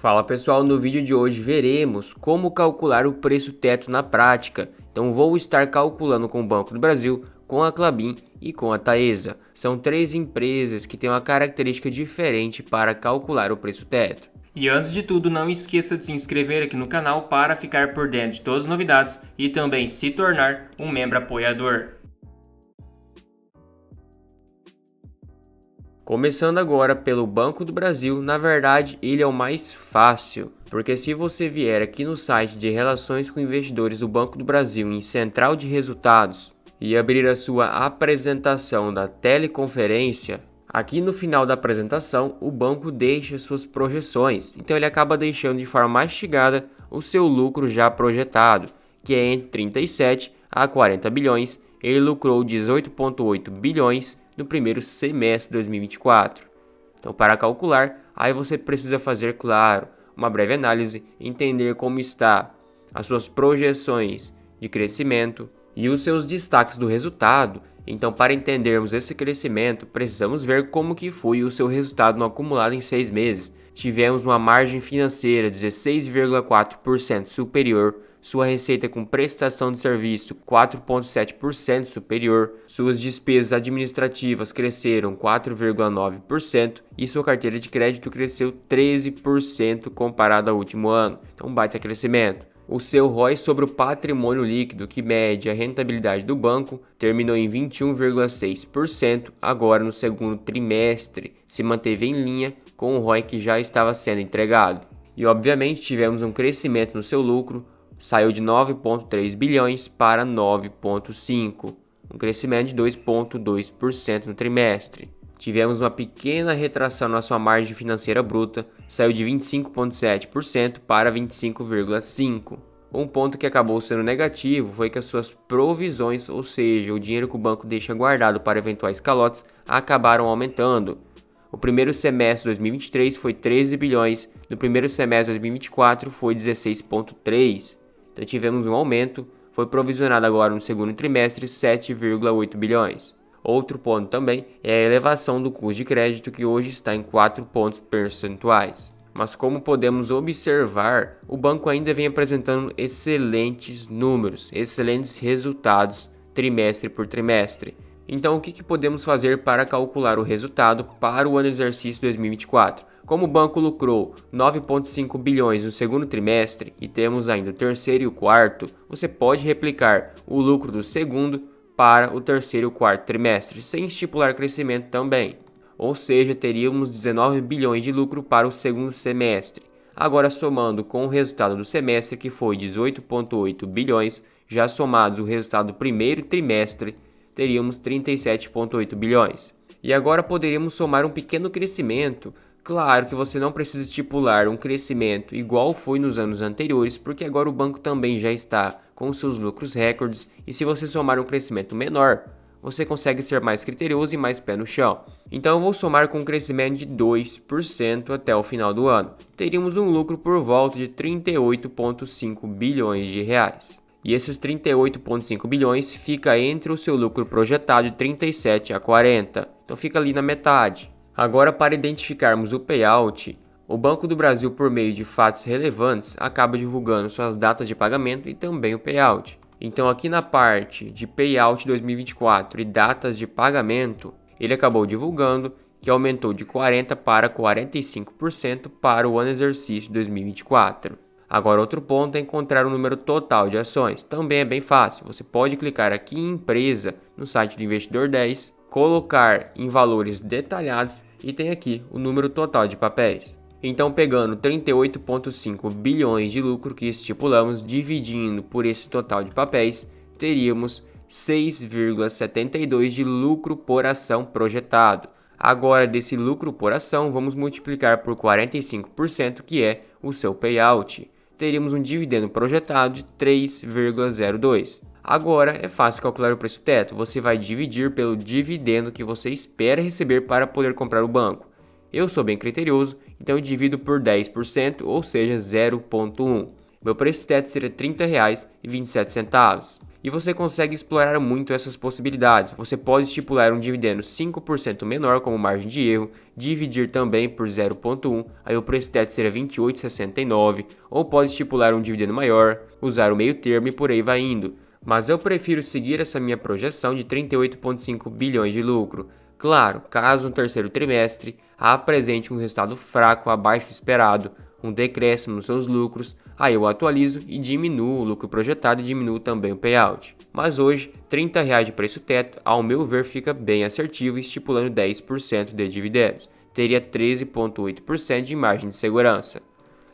Fala pessoal, no vídeo de hoje veremos como calcular o preço teto na prática. Então vou estar calculando com o Banco do Brasil, com a Klabin e com a Taesa. São três empresas que têm uma característica diferente para calcular o preço teto. E antes de tudo, não esqueça de se inscrever aqui no canal para ficar por dentro de todas as novidades e também se tornar um membro apoiador. Começando agora pelo Banco do Brasil, na verdade ele é o mais fácil, porque se você vier aqui no site de Relações com Investidores do Banco do Brasil em Central de Resultados e abrir a sua apresentação da teleconferência, aqui no final da apresentação o banco deixa suas projeções, então ele acaba deixando de forma mastigada o seu lucro já projetado, que é entre 37 a 40 bilhões, ele lucrou 18,8 bilhões no primeiro semestre de 2024. Então, para calcular, aí você precisa fazer, claro, uma breve análise, entender como está as suas projeções de crescimento e os seus destaques do resultado. Então, para entendermos esse crescimento, precisamos ver como que foi o seu resultado no acumulado em 6 meses. Tivemos uma margem financeira 16,4% superior, sua receita com prestação de serviço 4,7% superior, suas despesas administrativas cresceram 4,9% e sua carteira de crédito cresceu 13% comparado ao último ano. Então, baita crescimento. O seu ROI sobre o patrimônio líquido, que mede a rentabilidade do banco, terminou em 21,6%, agora no segundo trimestre, se manteve em linha com o ROI que já estava sendo entregado. E obviamente tivemos um crescimento no seu lucro, saiu de 9,3 bilhões para 9,5, um crescimento de 2,2% no trimestre. Tivemos uma pequena retração na sua margem financeira bruta, saiu de 25,7% para 25,5%. Um ponto que acabou sendo negativo foi que as suas provisões, ou seja, o dinheiro que o banco deixa guardado para eventuais calotes, acabaram aumentando. O primeiro semestre de 2023 foi 13 bilhões, no primeiro semestre de 2024 foi 16,3. Então tivemos um aumento, foi provisionado agora no segundo trimestre 7,8 bilhões. Outro ponto também é a elevação do custo de crédito, que hoje está em 4 pontos percentuais. Mas como podemos observar, o banco ainda vem apresentando excelentes números, excelentes resultados trimestre por trimestre. Então o que podemos fazer para calcular o resultado para o ano de exercício 2024? Como o banco lucrou 9,5 bilhões no segundo trimestre e temos ainda o terceiro e o quarto, você pode replicar o lucro do segundo para o terceiro e o quarto trimestre, sem estipular crescimento também. Ou seja, teríamos 19 bilhões de lucro para o segundo semestre. Agora, somando com o resultado do semestre, que foi 18,8 bilhões, já somados o resultado do primeiro trimestre, teríamos 37,8 bilhões. E agora poderíamos somar um pequeno crescimento. Claro que você não precisa estipular um crescimento igual foi nos anos anteriores, porque agora o banco também já está com seus lucros recordes, e se você somar um crescimento menor, você consegue ser mais criterioso e mais pé no chão. Então eu vou somar com um crescimento de 2% até o final do ano. Teríamos um lucro por volta de 38,5 bilhões de reais. E esses 38,5 bilhões fica entre o seu lucro projetado de 37 a 40. Então fica ali na metade. Agora, para identificarmos o payout, o Banco do Brasil, por meio de fatos relevantes, acaba divulgando suas datas de pagamento e também o payout. Então aqui na parte de payout 2024 e datas de pagamento, ele acabou divulgando que aumentou de 40% para 45% para o ano exercício 2024. Agora, outro ponto é encontrar o número total de ações. Também é bem fácil, você pode clicar aqui em empresa no site do Investidor 10, colocar em valores detalhados e tem aqui o número total de papéis. Então, pegando 38,5 bilhões de lucro que estipulamos, dividindo por esse total de papéis, teríamos 6,72 de lucro por ação projetado. Agora, desse lucro por ação, vamos multiplicar por 45%, que é o seu payout. Teríamos um dividendo projetado de 3,02. Agora é fácil calcular o preço teto, você vai dividir pelo dividendo que você espera receber para poder comprar o banco. Eu sou bem criterioso, então eu divido por 10%, ou seja, 0,1. Meu preço teto seria R$ 30,27. E você consegue explorar muito essas possibilidades. Você pode estipular um dividendo 5% menor como margem de erro, dividir também por 0,1, aí o preço teto seria 28,69, ou pode estipular um dividendo maior, usar o meio termo e por aí vai indo. Mas eu prefiro seguir essa minha projeção de 38,5 bilhões de lucro. Claro, caso no terceiro trimestre apresente um resultado fraco abaixo do esperado, um decréscimo nos seus lucros, aí eu atualizo e diminuo o lucro projetado e diminuo também o payout. Mas hoje, R$30 de preço teto, ao meu ver, fica bem assertivo, estipulando 10% de dividendos. Teria 13,8% de margem de segurança.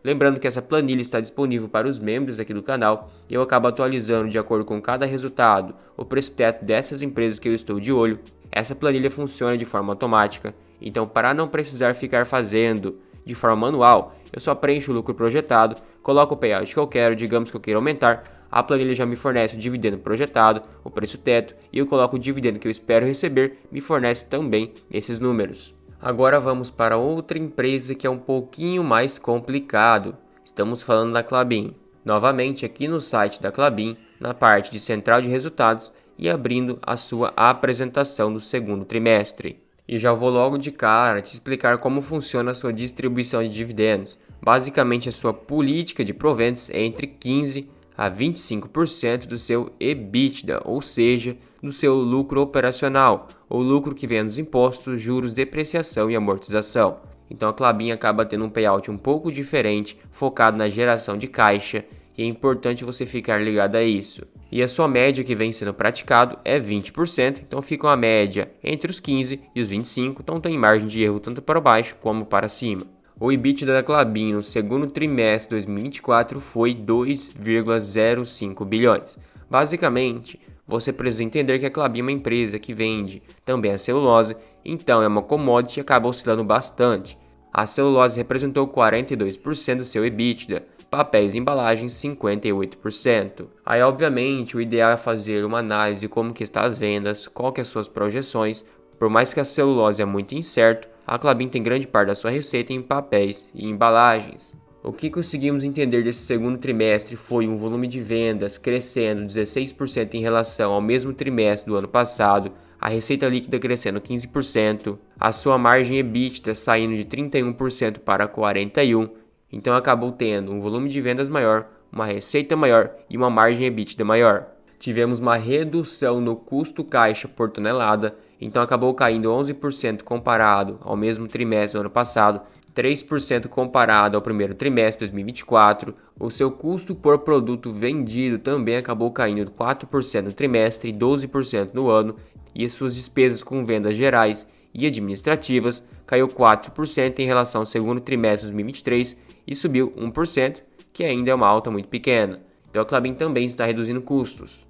Lembrando que essa planilha está disponível para os membros aqui do canal e eu acabo atualizando de acordo com cada resultado o preço teto dessas empresas que eu estou de olho. Essa planilha funciona de forma automática, então para não precisar ficar fazendo de forma manual, eu só preencho o lucro projetado, coloco o payout que eu quero, digamos que eu queira aumentar, a planilha já me fornece o dividendo projetado, o preço teto e eu coloco o dividendo que eu espero receber, me fornece também esses números. Agora vamos para outra empresa que é um pouquinho mais complicado. Estamos falando da Klabin. Novamente aqui no site da Klabin, na parte de central de resultados e abrindo a sua apresentação do segundo trimestre. E já vou logo de cara te explicar como funciona a sua distribuição de dividendos. Basicamente a sua política de proventos é entre 15% a 25% do seu EBITDA, ou seja, do seu lucro operacional, ou lucro que vem dos impostos, juros, depreciação e amortização. Então a Klabin acaba tendo um payout um pouco diferente, focado na geração de caixa, e é importante você ficar ligado a isso. E a sua média que vem sendo praticado é 20%, então fica uma média entre os 15% e os 25%, então tem margem de erro tanto para baixo como para cima. O EBITDA da Klabin no segundo trimestre de 2024 foi 2,05 bilhões. Basicamente, você precisa entender que a Klabin é uma empresa que vende também a celulose, então é uma commodity e acaba oscilando bastante. A celulose representou 42% do seu EBITDA, papéis e embalagens 58%. Aí obviamente o ideal é fazer uma análise de como que está as vendas, qual que são as suas projeções. Por mais que a celulose é muito incerto, a Klabin tem grande parte da sua receita em papéis e embalagens. O que conseguimos entender desse segundo trimestre foi um volume de vendas crescendo 16% em relação ao mesmo trimestre do ano passado, a receita líquida crescendo 15%, a sua margem EBITDA saindo de 31% para 41%, então acabou tendo um volume de vendas maior, uma receita maior e uma margem EBITDA maior. Tivemos uma redução no custo caixa por tonelada, então acabou caindo 11% comparado ao mesmo trimestre do ano passado, 3% comparado ao primeiro trimestre de 2024. O seu custo por produto vendido também acabou caindo 4% no trimestre e 12% no ano, e as suas despesas com vendas gerais e administrativas caiu 4% em relação ao segundo trimestre de 2023 e subiu 1%, que ainda é uma alta muito pequena. Então a Klabin também está reduzindo custos.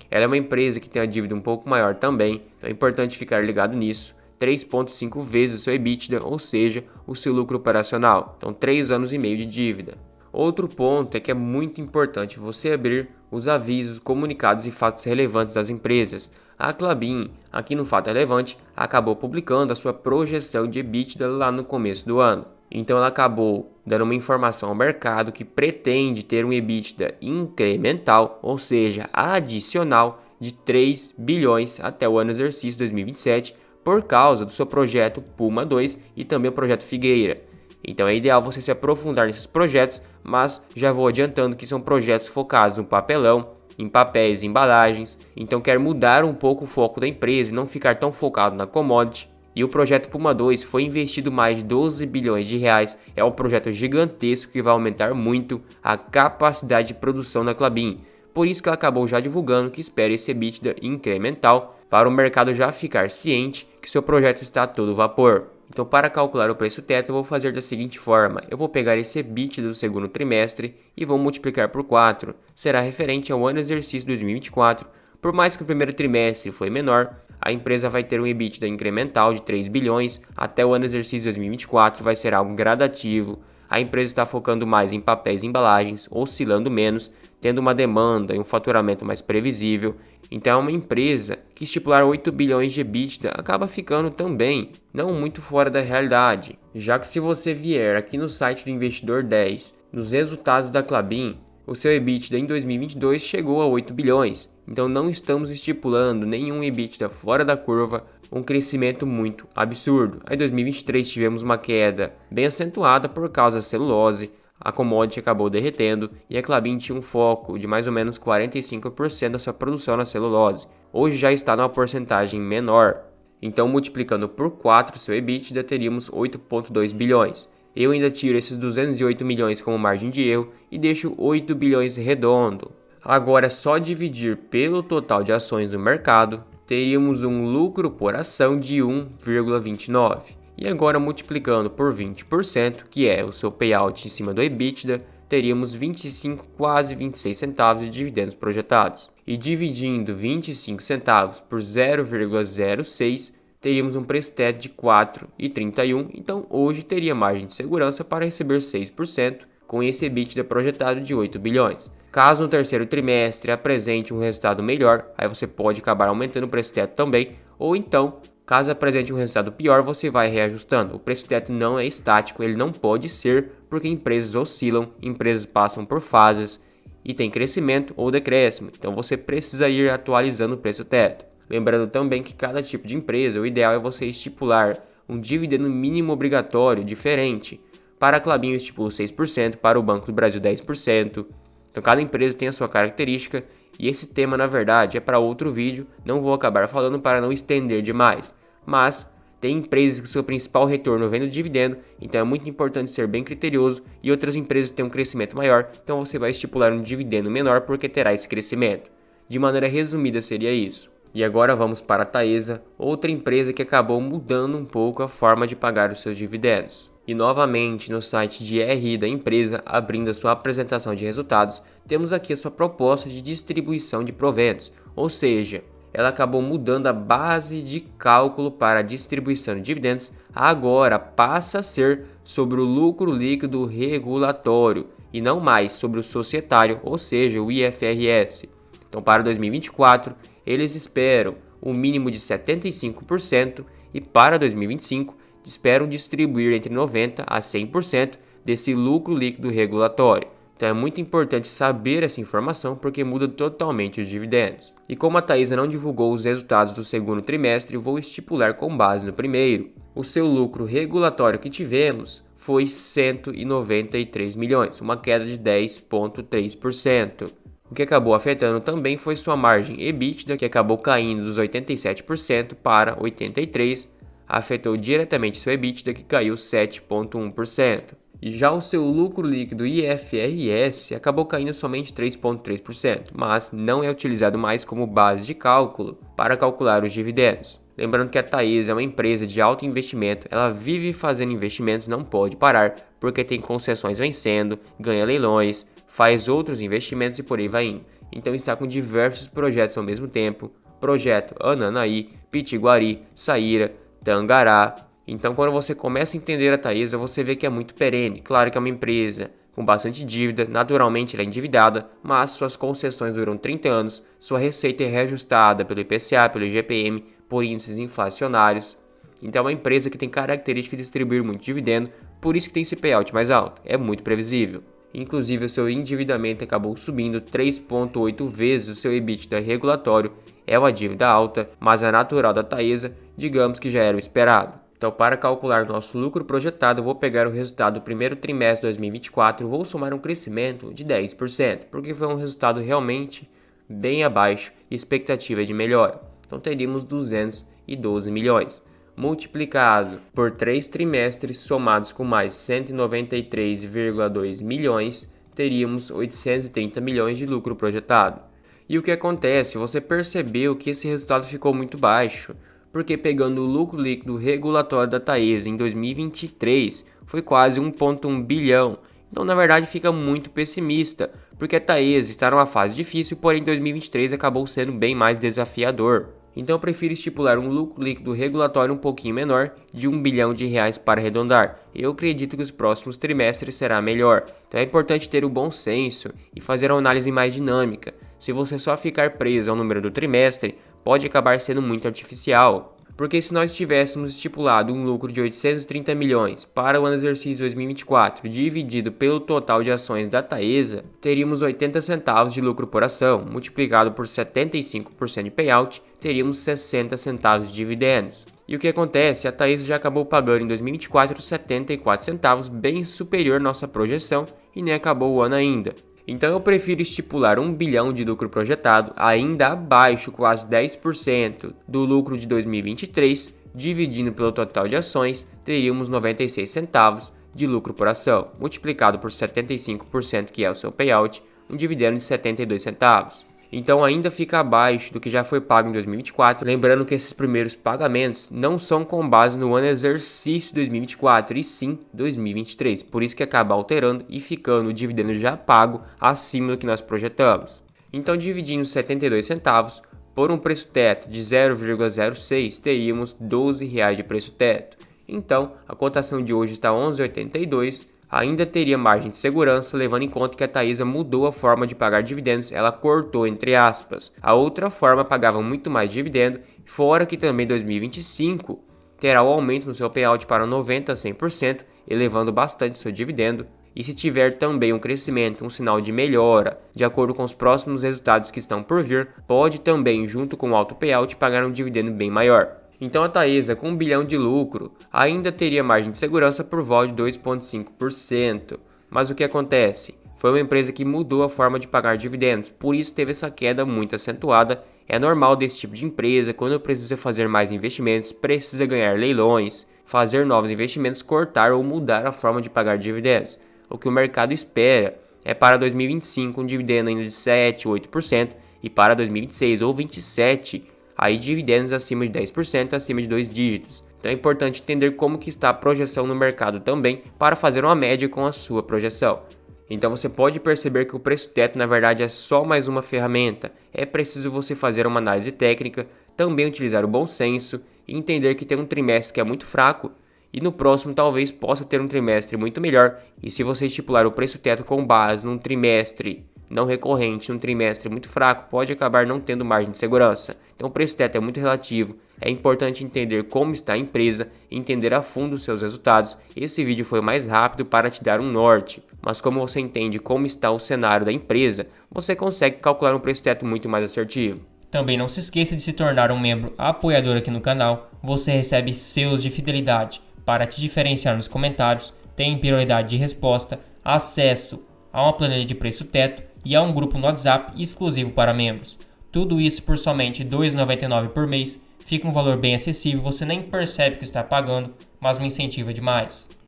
Ela é uma empresa que tem a dívida um pouco maior também, então é importante ficar ligado nisso. 3,5 vezes o seu EBITDA, ou seja, o seu lucro operacional. Então 3 anos e meio de dívida. Outro ponto é que é muito importante você abrir os avisos, comunicados e fatos relevantes das empresas. A Klabin, aqui no Fato Relevante, acabou publicando a sua projeção de EBITDA lá no começo do ano. Então ela acabou dando uma informação ao mercado que pretende ter um EBITDA incremental, ou seja, adicional, de 3 bilhões até o ano exercício 2027, por causa do seu projeto Puma 2 e também o projeto Figueira. Então é ideal você se aprofundar nesses projetos, mas já vou adiantando que são projetos focados no papelão, em papéis e embalagens, então quer mudar um pouco o foco da empresa e não ficar tão focado na commodity. E o projeto Puma 2 foi investido mais de 12 bilhões de reais, é um projeto gigantesco que vai aumentar muito a capacidade de produção da Klabin. Por isso que ela acabou já divulgando que espera esse EBITDA incremental para o mercado já ficar ciente que seu projeto está a todo vapor. Então para calcular o preço teto eu vou fazer da seguinte forma, eu vou pegar esse EBITDA do segundo trimestre e vou multiplicar por 4, será referente ao ano exercício 2024, por mais que o primeiro trimestre foi menor, a empresa vai ter um EBITDA incremental de 3 bilhões, até o ano exercício 2024 vai ser algo gradativo, a empresa está focando mais em papéis e embalagens, oscilando menos, tendo uma demanda e um faturamento mais previsível. Então é uma empresa que estipular 8 bilhões de EBITDA acaba ficando também não muito fora da realidade, já que se você vier aqui no site do Investidor 10, nos resultados da Klabin, o seu EBITDA em 2022 chegou a 8 bilhões, então não estamos estipulando nenhum EBITDA fora da curva, um crescimento muito absurdo. Aí em 2023 tivemos uma queda bem acentuada por causa da celulose, a commodity acabou derretendo e a Klabin tinha um foco de mais ou menos 45% da sua produção na celulose. Hoje já está numa porcentagem menor, então multiplicando por 4 seu EBITDA teríamos 8,2 bilhões. Eu ainda tiro esses 208 milhões como margem de erro e deixo 8 bilhões redondo. Agora é só dividir pelo total de ações no mercado, teríamos um lucro por ação de 1,29. E agora multiplicando por 20%, que é o seu payout em cima do EBITDA, teríamos 25, quase 26 centavos de dividendos projetados. E dividindo 25 centavos por 0,06, teríamos um preço teto de 4,31, então hoje teria margem de segurança para receber 6% com esse EBITDA projetado de 8 bilhões. Caso no terceiro trimestre apresente um resultado melhor, aí você pode acabar aumentando o preço teto também, ou então, caso apresente um resultado pior, você vai reajustando. O preço teto não é estático, ele não pode ser, porque empresas oscilam, empresas passam por fases e tem crescimento ou decréscimo, então você precisa ir atualizando o preço teto. Lembrando também que cada tipo de empresa, o ideal é você estipular um dividendo mínimo obrigatório diferente. Para a Klabin eu estipulo 6%, para o Banco do Brasil 10%. Então cada empresa tem a sua característica e esse tema na verdade é para outro vídeo, não vou acabar falando para não estender demais. Mas tem empresas que seu principal retorno vem do dividendo, então é muito importante ser bem criterioso, e outras empresas têm um crescimento maior, então você vai estipular um dividendo menor porque terá esse crescimento. De maneira resumida seria isso. E agora vamos para a Taesa, outra empresa que acabou mudando um pouco a forma de pagar os seus dividendos. E novamente no site de RI da empresa, abrindo a sua apresentação de resultados, temos aqui a sua proposta de distribuição de proventos, ou seja, ela acabou mudando a base de cálculo para a distribuição de dividendos, agora passa a ser sobre o lucro líquido regulatório e não mais sobre o societário, ou seja, o IFRS. Então para 2024, eles esperam um mínimo de 75% e para 2025 esperam distribuir entre 90% a 100% desse lucro líquido regulatório. Então é muito importante saber essa informação porque muda totalmente os dividendos. E como a Taesa não divulgou os resultados do segundo trimestre, vou estipular com base no primeiro. O seu lucro regulatório que tivemos foi 193 milhões, uma queda de 10,3%. O que acabou afetando também foi sua margem EBITDA, que acabou caindo dos 87% para 83%, afetou diretamente seu EBITDA, que caiu 7,1%. E já o seu lucro líquido IFRS acabou caindo somente 3,3%, mas não é utilizado mais como base de cálculo para calcular os dividendos. Lembrando que a Taesa é uma empresa de alto investimento, ela vive fazendo investimentos, não pode parar, porque tem concessões vencendo, ganha leilões, faz outros investimentos e por aí vai indo. Então está com diversos projetos ao mesmo tempo, projeto Ananaí, Pitiguari, Saíra, Tangará. Então quando você começa a entender a Taesa, você vê que é muito perene. Claro que é uma empresa com bastante dívida, naturalmente ela é endividada, mas suas concessões duram 30 anos, sua receita é reajustada pelo IPCA, pelo IGPM, por índices inflacionários. Então é uma empresa que tem característica de distribuir muito dividendo, por isso que tem esse payout mais alto, é muito previsível. Inclusive o seu endividamento acabou subindo 3,8 vezes o seu EBITDA regulatório, é uma dívida alta, mas a natural da Taesa, digamos que já era o esperado. Então para calcular nosso lucro projetado, eu vou pegar o resultado do primeiro trimestre de 2024 e vou somar um crescimento de 10%, porque foi um resultado realmente bem abaixo e expectativa de melhora. Então teríamos 212 milhões. Multiplicado por 3 trimestres somados com mais 193,2 milhões, teríamos 830 milhões de lucro projetado. E o que acontece? Você percebeu que esse resultado ficou muito baixo, porque pegando o lucro líquido regulatório da Taesa em 2023 foi quase 1,1 bilhão. Então na verdade fica muito pessimista, porque a Taesa está numa fase difícil, porém 2023 acabou sendo bem mais desafiador. Então eu prefiro estipular um lucro líquido regulatório um pouquinho menor, de 1 bilhão de reais para arredondar. Eu acredito que os próximos trimestres será melhor. Então é importante ter o bom senso e fazer uma análise mais dinâmica. Se você só ficar preso ao número do trimestre, pode acabar sendo muito artificial. Porque se nós tivéssemos estipulado um lucro de 830 milhões para o ano exercício 2024, dividido pelo total de ações da Taesa, teríamos 80 centavos de lucro por ação, multiplicado por 75% de payout, teríamos 60 centavos de dividendos. E o que acontece? A Taesa já acabou pagando em 2024 74 centavos, bem superior à nossa projeção, e nem acabou o ano ainda. Então eu prefiro estipular 1 bilhão de lucro projetado, ainda abaixo, quase 10% do lucro de 2023, dividindo pelo total de ações, teríamos 96 centavos de lucro por ação, multiplicado por 75%, que é o seu payout, um dividendo de 72 centavos. Então ainda fica abaixo do que já foi pago em 2024, lembrando que esses primeiros pagamentos não são com base no ano exercício 2024, e sim 2023, por isso que acaba alterando e ficando o dividendo já pago acima do que nós projetamos. Então dividindo 72 centavos por um preço teto de 0,06, teríamos R$ 12 de preço teto. Então a cotação de hoje está 11,82. Ainda teria margem de segurança, levando em conta que a Taesa mudou a forma de pagar dividendos, ela cortou entre aspas. A outra forma pagava muito mais dividendo, fora que também 2025 terá o aumento no seu payout para 90% a 100%, elevando bastante seu dividendo. E se tiver também um crescimento, um sinal de melhora, de acordo com os próximos resultados que estão por vir, pode também, junto com o alto payout, pagar um dividendo bem maior. Então a Taesa, com 1 bilhão de lucro, ainda teria margem de segurança por volta de 2,5%. Mas o que acontece? Foi uma empresa que mudou a forma de pagar dividendos, por isso teve essa queda muito acentuada. É normal desse tipo de empresa, quando precisa fazer mais investimentos, precisa ganhar leilões, fazer novos investimentos, cortar ou mudar a forma de pagar dividendos. O que o mercado espera é para 2025 um dividendo ainda de 7, 8%, e para 2026 ou 27%, aí dividendos acima de 10%, acima de 2 dígitos. Então é importante entender como que está a projeção no mercado também para fazer uma média com a sua projeção. Então você pode perceber que o preço teto na verdade é só mais uma ferramenta. É preciso você fazer uma análise técnica, também utilizar o bom senso e entender que tem um trimestre que é muito fraco e no próximo talvez possa ter um trimestre muito melhor. E se você estipular o preço teto com base num trimestre não recorrente, num trimestre muito fraco, pode acabar não tendo margem de segurança. Então o preço teto é muito relativo, é importante entender como está a empresa, entender a fundo os seus resultados. Esse vídeo foi mais rápido para te dar um norte, mas como você entende como está o cenário da empresa, você consegue calcular um preço teto muito mais assertivo. Também não se esqueça de se tornar um membro apoiador aqui no canal, você recebe selos de fidelidade para te diferenciar nos comentários, tem prioridade de resposta, acesso a uma planilha de preço teto e a um grupo no WhatsApp exclusivo para membros. Tudo isso por somente R$ 2,99 por mês. Fica um valor bem acessível, você nem percebe que está pagando, mas me incentiva demais.